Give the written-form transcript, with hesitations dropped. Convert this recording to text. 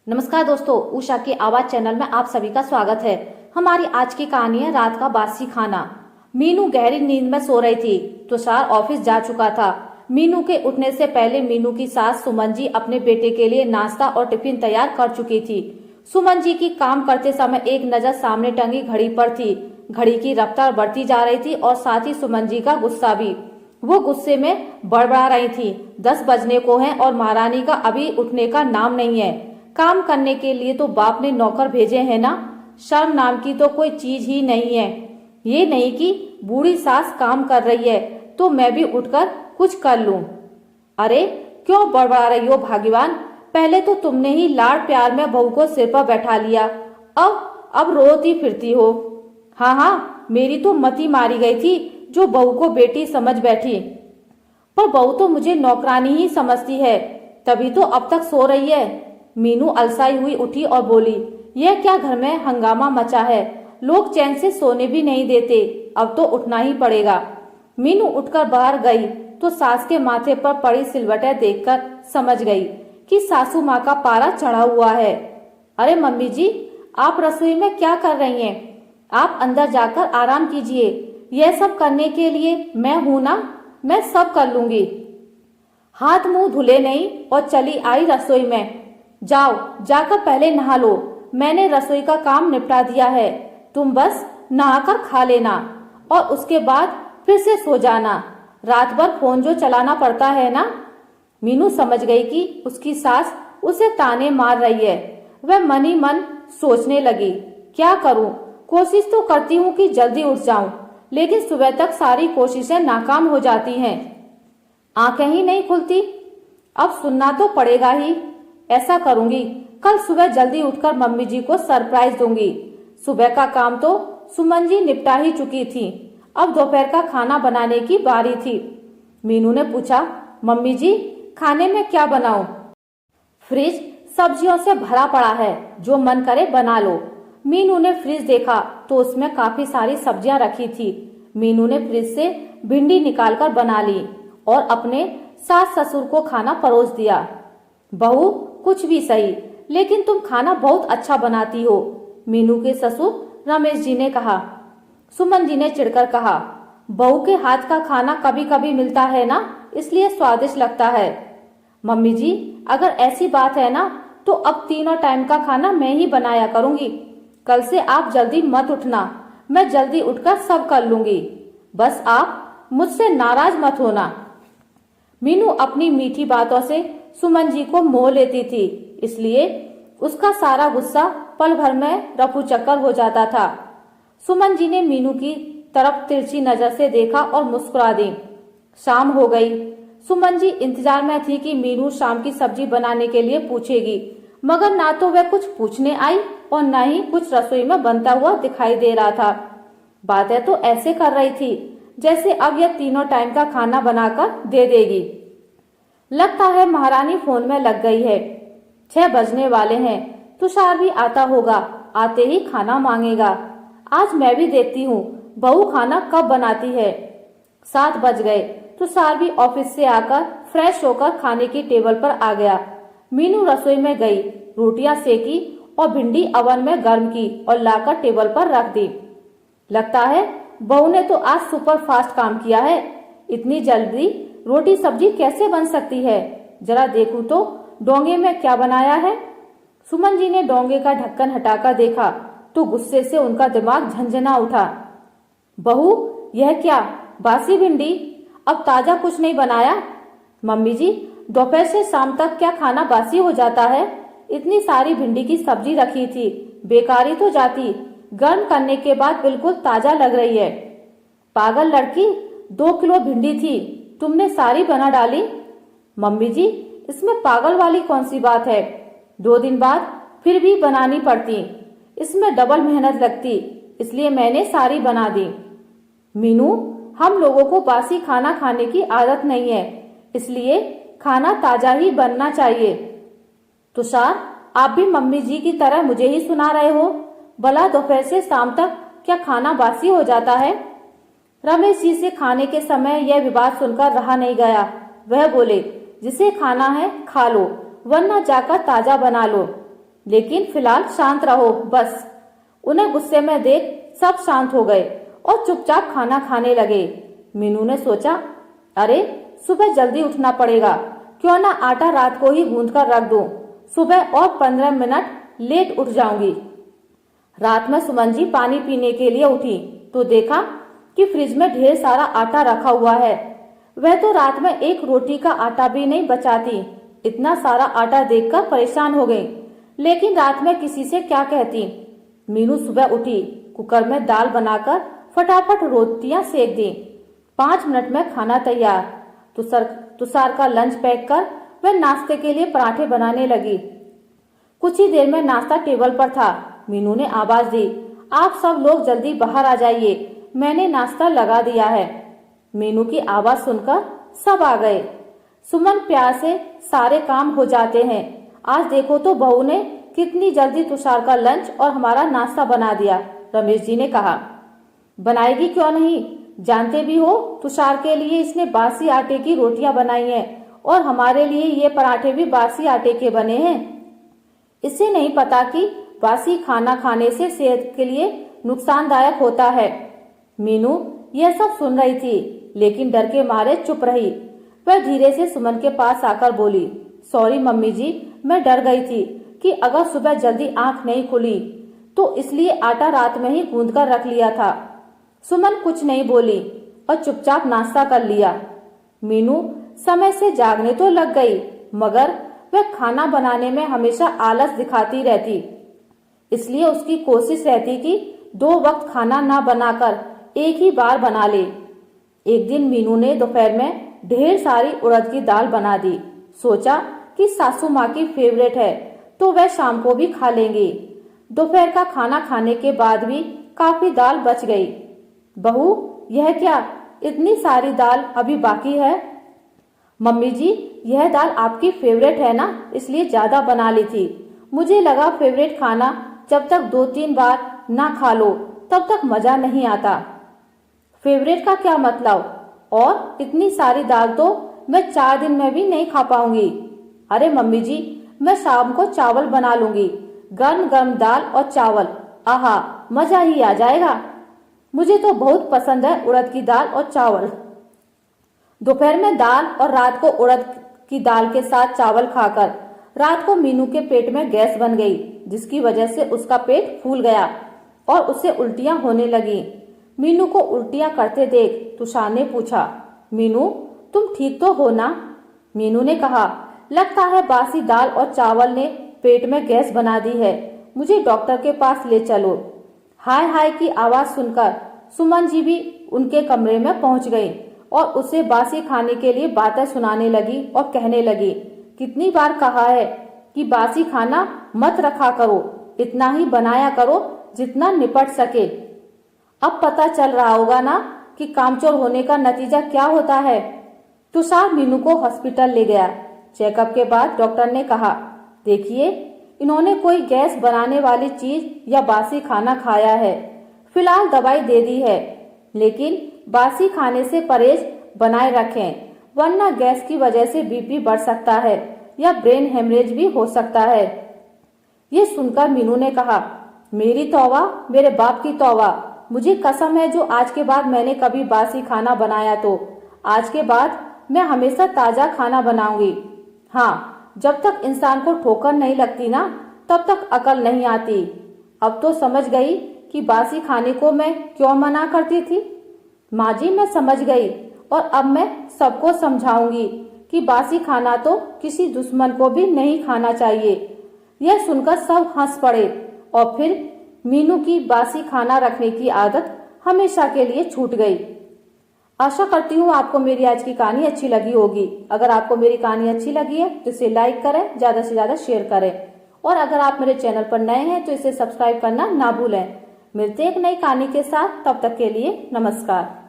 नमस्कार दोस्तों, उषा की आवाज चैनल में आप सभी का स्वागत है। हमारी आज की कहानी है रात का बासी खाना। मीनू गहरी नींद में सो रही थी। तुषार ऑफिस जा चुका था। मीनू के उठने से पहले मीनू की सास सुमन जी अपने बेटे के लिए नाश्ता और टिफिन तैयार कर चुकी थी। सुमन जी की काम करते समय एक नजर सामने टंगी घड़ी पर थी। घड़ी की रफ्तार बढ़ती जा रही थी और साथ ही सुमन जी का गुस्सा भी। वो गुस्से में बड़बड़ा रही थी। 10 बजने को है और महारानी का अभी उठने का नाम नहीं है। काम करने के लिए तो बाप ने नौकर भेजे हैं ना। शर्म नाम की तो कोई चीज ही नहीं है। ये नहीं कि बूढ़ी सास काम कर रही है तो मैं भी उठकर कुछ कर लूं। अरे क्यों बड़बड़ा रही हो भाग्यवान? पहले तो तुमने ही लाड प्यार में बहू को सिर पर बैठा लिया, अब रोती फिरती हो। हाँ, मेरी तो मती मारी गई थी जो बहू को बेटी समझ बैठी। पर बहू तो मुझे नौकरानी ही समझती है, तभी तो अब तक सो रही है। मीनू अलसाई हुई उठी और बोली, यह क्या घर में हंगामा मचा है? लोग चैन से सोने भी नहीं देते, अब तो उठना ही पड़ेगा। मीनू उठकर बाहर गई तो सास के माथे पर पड़ी सिलवटें देखकर समझ गई कि सासू माँ का पारा चढ़ा हुआ है। अरे मम्मी जी, आप रसोई में क्या कर रही हैं? आप अंदर जाकर आराम कीजिए। यह सब करने के लिए मैं हूं ना, मैं सब कर लूंगी। हाथ मुंह धुले नहीं और चली आई रसोई में। जाओ, जाकर पहले नहा लो। मैंने रसोई का काम निपटा दिया है। तुम बस नहाकर खा लेना और उसके बाद फिर से सो जाना। रात भर फोन जो चलाना पड़ता है ना। मीनू समझ गई कि उसकी सास उसे ताने मार रही है। वह मन ही मन सोचने लगी, क्या करूं? कोशिश तो करती हूं कि जल्दी उठ जाऊं, लेकिन सुबह तक सारी कोशिशें नाकाम हो जाती हैं। आंखें ही नहीं खुलती। अब सुनना तो पड़ेगा ही। ऐसा करूंगी, कल सुबह जल्दी उठकर मम्मी जी को सरप्राइज दूंगी। सुबह का काम तो सुमन जी निपटा ही चुकी थी। अब दोपहर का खाना बनाने की बारी थी। मीनू ने पूछा, मम्मी जी खाने में क्या बनाऊं? फ्रिज सब्जियों से भरा पड़ा है, जो मन करे बना लो। मीनू ने फ्रिज देखा तो उसमें काफी सारी सब्जियां रखी थी। मीनू ने फ्रिज से भिंडी निकालकर बना ली और अपने सास ससुर को खाना परोस दिया। बहू कुछ भी सही, लेकिन तुम खाना बहुत अच्छा बनाती हो, मीनू के ससुर रमेश जी ने कहा। सुमन जी ने चिढ़कर कहा, बहू के हाथ का खाना कभी कभी मिलता है ना, इसलिए स्वादिष्ट लगता है। मम्मी जी, अगर ऐसी बात है ना तो अब तीनों टाइम का खाना मैं ही बनाया करूंगी। कल से आप जल्दी मत उठना, मैं जल्दी उठकर सब कर लूंगी। बस आप मुझसे नाराज मत होना। मीनू अपनी मीठी बातों से सुमन जी को मोह लेती थी, इसलिए उसका सारा गुस्सा पल भर में रफू चक्कर हो जाता था। सुमन जी ने मीनू की तरफ तिरछी नजर से देखा और मुस्कुरा दी। शाम हो गई। सुमन जी इंतजार में थी कि मीनू शाम की सब्जी बनाने के लिए पूछेगी, मगर ना तो वह कुछ पूछने आई और न ही कुछ रसोई में बनता हुआ दिखाई दे रहा था। बातें तो ऐसे कर रही थी जैसे अब यह तीनों टाइम का खाना बनाकर दे देगी। लगता है महारानी फोन में लग गई है। 6 बजने वाले हैं। तुषार भी आता होगा, आते ही खाना मांगेगा। आज मैं भी देखती हूँ बहू खाना कब बनाती है। 7 बज गए। तुषार भी ऑफिस से आकर फ्रेश होकर खाने की टेबल पर आ गया। मीनू रसोई में गई, रोटियां सेकी और भिंडी अवन में गर्म की और लाकर टेबल पर रख दी। लगता है बहू ने तो आज सुपर फास्ट काम किया है। इतनी जल्दी रोटी सब्जी कैसे बन सकती है? जरा देखूं तो डोंगे में क्या बनाया है। सुमन जी ने डोंगे का ढक्कन हटाकर देखा तो गुस्से से उनका दिमाग झंझना उठा। बहू, यह क्या? बासी भिंडी? अब ताजा कुछ नहीं बनाया? मम्मी जी, दोपहर से शाम तक क्या खाना बासी हो जाता है? इतनी सारी भिंडी की सब्जी रखी थी, बेकारी तो जाती। गर्म करने के बाद बिल्कुल ताजा लग रही है। पागल लड़की, 2 किलो भिंडी थी, तुमने सारी बना डाली। मम्मी जी, इसमें पागल वाली कौन सी बात है? 2 दिन बाद फिर भी बनानी पड़ती, इसमें डबल मेहनत लगती, इसलिए मैंने सारी बना दी। मीनू, हम लोगों को बासी खाना खाने की आदत नहीं है, इसलिए खाना ताजा ही बनना चाहिए। तुषार, आप भी मम्मी जी की तरह मुझे ही सुना रहे हो? भला दोपहर से शाम तक क्या खाना बासी हो जाता है? रमेश जी से खाने के समय यह विवाद सुनकर रहा नहीं गया। वह बोले, जिसे खाना है खा लो, वरना जाकर ताजा बना लो। लेकिन फिलहाल शांत रहो बस। उन्हें गुस्से में देख सब शांत हो गए और चुपचाप खाना खाने लगे। मीनू ने सोचा, अरे सुबह जल्दी उठना पड़ेगा, क्यों ना आटा रात को ही गूंथ कर रख दूं, सुबह और 15 मिनट लेट उठ जाऊंगी। रात में सुमन जी पानी पीने के लिए उठी तो देखा कि फ्रिज में ढेर सारा आटा रखा हुआ है। वह तो रात में एक रोटी का आटा भी नहीं बचाती। इतना सारा आटा देखकर परेशान हो गई, लेकिन रात में किसी से क्या कहती। मीनू सुबह उठी, कुकर में दाल बनाकर फटाफट रोटियां सेक दी। 5 मिनट में खाना तैयार। तुषार का लंच पैक कर वह नाश्ते के लिए पराठे बनाने लगी। कुछ ही देर में नाश्ता टेबल पर था। मीनू ने आवाज दी, आप सब लोग जल्दी बाहर आ जाइए, मैंने नाश्ता लगा दिया है। मीनू की आवाज सुनकर सब आ गए। सुमन प्यार से सारे काम हो जाते हैं। आज देखो तो बहू ने कितनी जल्दी तुषार का लंच और हमारा नाश्ता बना दिया, रमेश जी ने कहा। बनाएगी क्यों नहीं, जानते भी हो तुषार के लिए इसने बासी आटे की रोटियां बनाई हैं और हमारे लिए ये पराठे भी बासी आटे के बने हैं। इसे नहीं पता कि बासी खाना खाने से सेहत के लिए नुकसानदायक होता है। मीनू यह सब सुन रही थी, लेकिन डर के मारे चुप रही। वह धीरे से सुमन के पास आकर बोली, सॉरी मम्मी जी, मैं डर गई थी कि अगर सुबह जल्दी आंख नहीं खुली तो इसलिए आटा रात में ही गूंथ कर रख लिया था। सुमन कुछ नहीं बोली और चुपचाप नाश्ता कर लिया। मीनू समय से जागने तो लग गई, मगर वह खाना बनाने में हमेशा आलस दिखाती रहती। इसलिए उसकी कोशिश रहती कि 2 वक्त खाना ना बनाकर एक ही बार बना ले। एक दिन मीनू ने दोपहर में ढेर सारी उड़द की दाल बना दी। सोचा कि सासू माँ की फेवरेट है तो वह शाम को भी खा लेंगे। दोपहर का खाना खाने के बाद भी काफी दाल बच गई। बहू, यह क्या, इतनी सारी दाल अभी बाकी है? मम्मी जी, यह दाल आपकी फेवरेट है ना, इसलिए ज्यादा बना ली थी। मुझे लगा फेवरेट खाना जब तक 2-3 बार ना खा लो तब तक मजा नहीं आता। फेवरेट का क्या मतलब? और इतनी सारी दाल तो मैं 4 दिन में भी नहीं खा पाऊंगी। अरे मम्मी जी, मैं शाम को चावल बना लूंगी, गर्म गर्म दाल और चावल, आहा मजा ही आ जाएगा। मुझे तो बहुत पसंद है उड़द की दाल और चावल। दोपहर में दाल और रात को उड़द की दाल के साथ चावल खाकर रात को मीनू के पेट में गैस बन गई, जिसकी वजह से उसका पेट फूल गया और उसे उल्टियां होने लगी। मीनू को उल्टियां करते देख तुषार ने पूछा, मीनू तुम ठीक तो हो ना? मीनू ने कहा, लगता है बासी दाल और चावल ने पेट में गैस बना दी है, मुझे डॉक्टर के पास ले चलो। हाय हाय की आवाज सुनकर सुमन जी भी उनके कमरे में पहुंच गई और उसे बासी खाने के लिए बातें सुनाने लगी और कहने लगी, कितनी बार कहा है कि बासी खाना मत रखा करो, इतना ही बनाया करो जितना निपट सके। अब पता चल रहा होगा ना कि कामचोर होने का नतीजा क्या होता है। तुषार मीनू को हॉस्पिटल ले गया। चेकअप के बाद डॉक्टर ने कहा, देखिए इन्होंने कोई गैस बनाने वाली चीज या बासी खाना खाया है। फिलहाल दवाई दे दी है, लेकिन बासी खाने से परहेज बनाए रखें, वरना गैस की वजह से बीपी बढ़ सकता है या ब्रेन हेमरेज भी हो सकता है। ये सुनकर मीनू ने कहा, मेरी तौबा, मेरे बाप की तौबा, मुझे कसम है जो आज के बाद मैंने कभी बासी खाना बनाया तो आज के बाद मैं हमेशा ताजा खाना बनाऊंगी। हाँ, जब तक इंसान को ठोकर नहीं लगती ना तब तक अकल नहीं आती। अब तो समझ गई कि बासी खाने को मैं क्यों मना करती थी। माँ जी, मैं समझ गई और अब मैं सबको समझाऊंगी कि बासी खाना तो किसी दुश्मन को भी नहीं खाना चाहिए। यह सुनकर सब हंस पड़े और फिर मीनू की बासी खाना रखने की आदत हमेशा के लिए छूट गई। आशा करती हूँ आपको मेरी आज की कहानी अच्छी लगी होगी। अगर आपको मेरी कहानी अच्छी लगी है तो इसे लाइक करें, ज्यादा से ज्यादा शेयर करें और अगर आप मेरे चैनल पर नए हैं तो इसे सब्सक्राइब करना ना भूलें। मिलते हैं एक नई कहानी के साथ, तब तक के लिए नमस्कार।